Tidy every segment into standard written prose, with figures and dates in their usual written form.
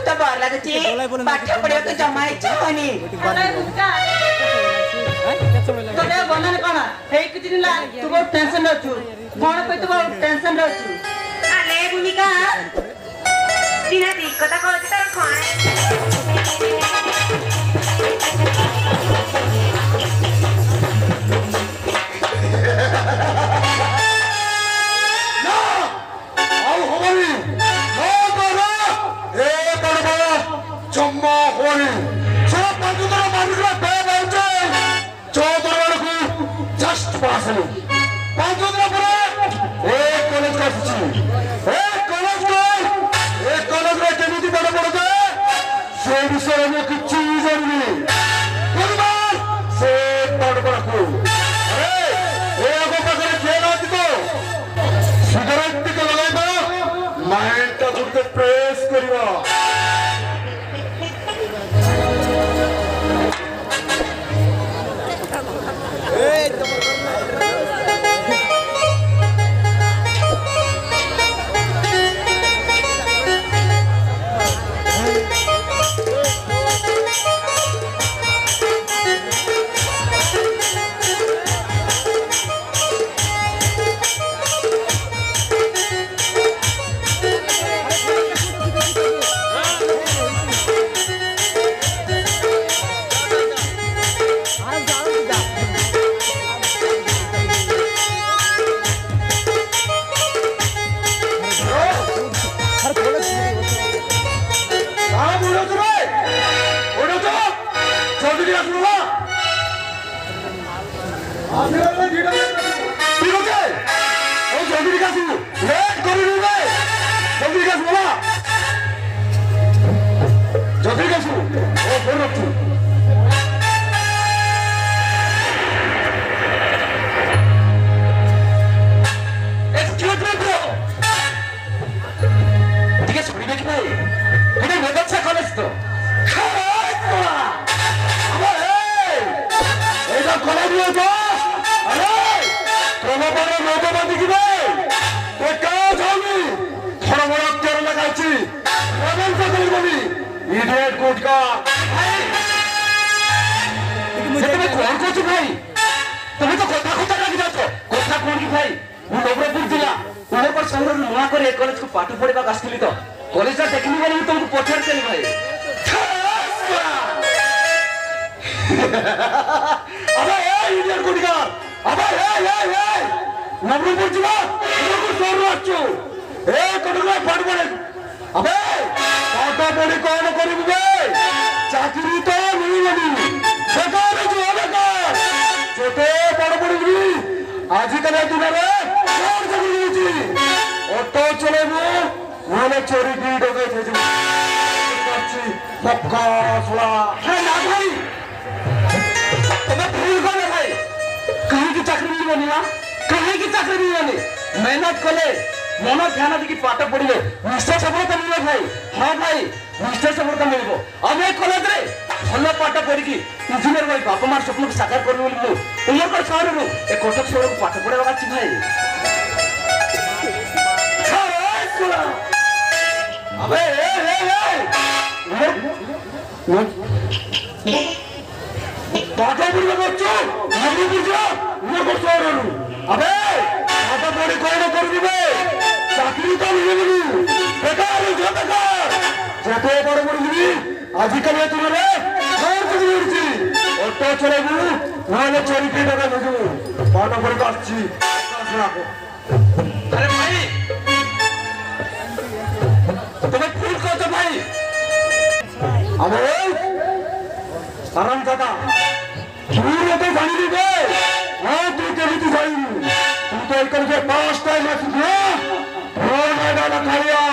तो बर लागे पाठ पढ़िया तो जमा इच्छा होनी तोरे बनन कोन हे किछि दिन ला तू को टेंशन रहछु कोन कहि तू टेंशन रहछु अरे भूमिका बिना दी कथा कहत तर खाए प्रेस करिवा कॉलेज को पाठ पढ़ा आसली तो कॉलेज देखनी बोले तुमको पचार चली भाई अबे इंडियन गुडिगा अबे नवरंगपुर जिला नवरंगपुर शहर आछो ए कटुला पाठ पढ़े अबे पाठ पढ़ी कौन करिबे चाकरी तो मिलबनी बेकार जो बेकार छोटे पढ़ पढ़ी आज कल दिन रे कौन चाकरी होची ऑटो चलेबो वाले चोरी की डगे थे अच्छी पक्का फला है ना भाई तुम्हें भूल गए भाई कहीं की चाकरी नहीं बनी ना कहीं की चाकरी नहीं बनी मेहनत कले मन ध्यान दी पाठ पढ़िले निश्चय सफलता मिले भाई हाँ भाई निश्चय सफलता मिलबो अब एक कॉलेज रे भल पाठ पढ़ी इंजीनियर भाई बापा मार स्वप्न को साकार कर उमरगढ़ शहर रू एक कटक शहर को पाठ पढ़ा अच्छी भाई अबे पाठ पढ़ी बच्चों नवरंगपुर जा उमरगढ़ शहर रू अबे पाठ पढ़ी कौन कर दिबे चाकरी तो मिलबनी बेकार जो बेकार जते बड़ बड़ आजिकल तुम्हारे कौन चाकरी होची ऑटो चलेबू वाले चोरी की डगा भेजू पाठ पढ़ी आछी अरे भाई तुम्हें फूल को तो भाई अबे आराम दादा तू तो जानी दी बे हां तू केली तू जाई तू तो एक करके 5 टाइम मैच दिया और मैदान खाया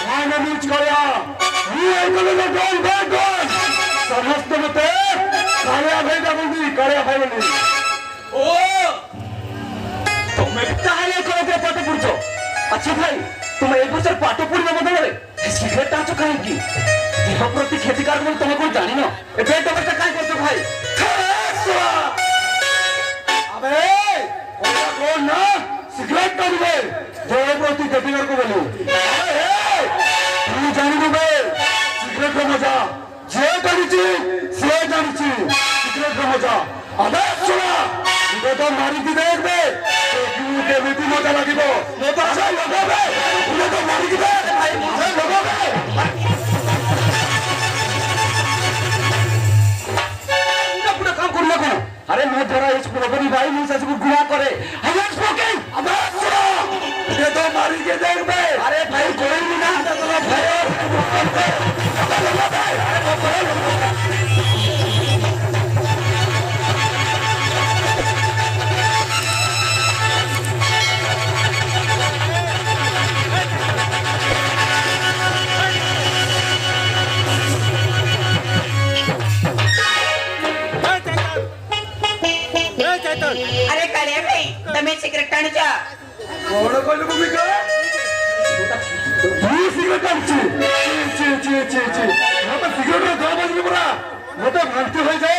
माने नीच खाया ये एक करके गोल समस्त मते कालिया भाई का बोली कालिया भाई बोली ओ तुम्हें ताले को पाठ पढ़छो अच्छा भाई तुम एक बच्चा पाठ पढ़ा बदल रे सिगरेट टाचो काहे की देह प्रति क्षतिकारक बोल तुम कोन जानि न ए पेट बच्चा काहे करछो भाई अबे ओला कोन ना सिगरेट टाचो देह प्रति क्षतिकारक बोलू अरे तू जानि दे କରିଛି ସେ ଜାଣିଛି ସିଗାରେଟର ମଜା। ଆବେ ଶୁଣ ତୁ ତ ମାରିକି ଦେଖବେ କେମିତି ମଜା ଲାଗିବ। ତୁ ତ ମାରିକି ଦେଖ काम करना कौन? अरे मैं जरा इस प्रॉपर्टी भाई मुझसे सबको गुनाह करे। I am smoking. अबे सुनो ये तो मारी के देख बे। अरे भाई कोई भी ना आता तो भाई अरे काले भाई तमें सिगरेट टाणी जा कौन कहलु भूमिका तू सिगरेट टाणची ची ची ची ची मत सिगरेट रे दो बजली पुरा मत भक्ति हो जाए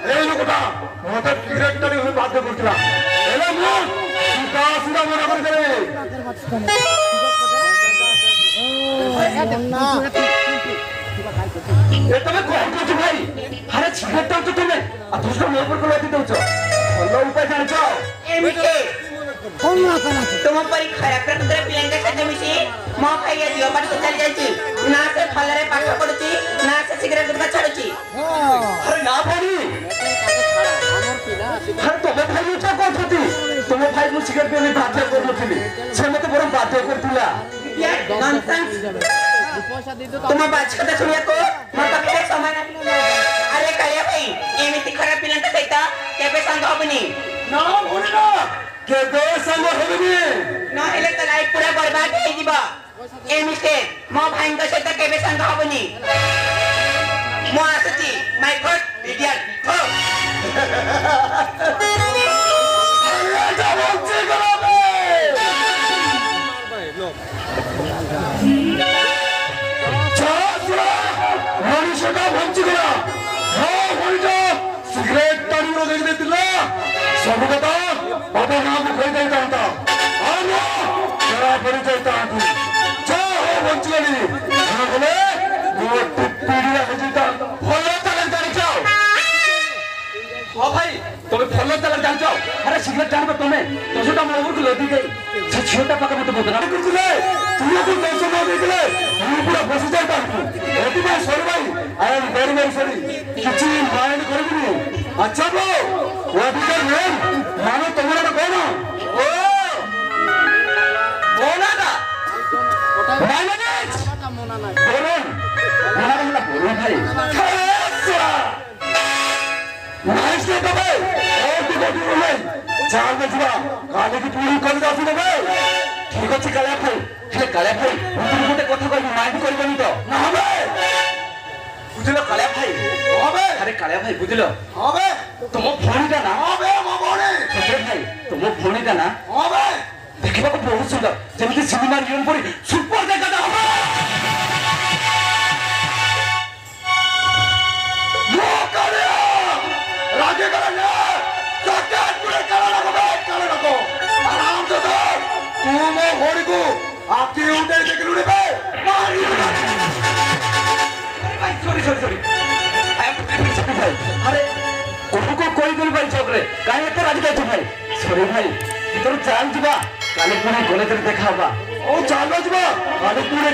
ए लोकटा मत सिगरेट टाणी हो बाध्य करतला एला मु सीधा सीधा मना कर करे ये तमे कौन कहछ भाई अरे सिगरेट टाण तो तमे आ दूसरा मोर पर कोलाती दउछ भलो उपाय जानछ एमिके तुम परी खराब प्रकृति पिलेंगे से मिसी मो खाइया दियो पाटी चल जाईची ना से फलरे पाठ पडुची ना से सिगरेट गुटका छाडुची अरे ना भाई अरे तमे भाई उचा कोथती तमे भाई मु सिगरेट पे बाध्य करनथिली से मते बरम बाध्य करतिला ये नॉनसेंस तुम बात करते सुनिया को मत के समय अरे काले भाई एमिति खराब पिलेंगे सहिता केबे संग हबनी ना भोली ना के दो संग होबनी ना हेले त लाइफ पूरा बर्बाद हो जिबा एमिते मो भाई को सहिता केबे संग हबनी मो आसती माय गॉड इडियट हो अरे जाओ से करो बे मनुष्यटा बंची गया हाँ मनुष्य सिगरेट टाणी रो देख देतिला सब कथा बाबा नाम खोई देता था आनो जरा पड़ी जाता तू जा हो बंची गली ना बोले वो पीड़ी हो जीता फॉलो चलन जाने जाओ हां भाई तुम्हें फॉलो चलन जाने जाओ अरे सिगरेट टाण तुम्हें तो छोटा मोर को लदी गई से छोटा पका मत बदना कुछ ले तू को दोस्त ना निकले तू पूरा बस जाता एती में सॉरी भाई आई एम वेरी सॉरी किछि माइंड करबिनी अच्छा bro what is your name मानो तुम्हारा कौन ओ मोना ना my name is Mona Mona भाई नाइस डे भाई और भी गोटी भाई चाल में जुआ काले की पूरी कर जासी ना भाई ठीक अछि काले भाई हे काले भाई तुम गोटे कथा कहबी माइंड करबनी तो ना भाई बुझलो काले भाई हां बे अरे काले भाई बुझलो हां बे तुम भोणीटा ना हां बे मो भोणी सत्रे भाई तुम भोणीटा ना हां बे देखिबा को बहुत सुंदर जेमति सिनेमा हीरोइन परी सुपर देखा ना हो मो काले राजे करा ना सत्यात पूरे करा ना को आराम से दो तू मो भोणी को आपकी उठे देख लूने बे मारी sorry sorry sorry I am भाई अरे को कोई दिल भाई चोकरे काहे एते राजी जाय भाई सॉरी भाई इधर चाल जिबा काले पुणे कॉलेज रे देखा बा ओ चालो जिबा काले पुणे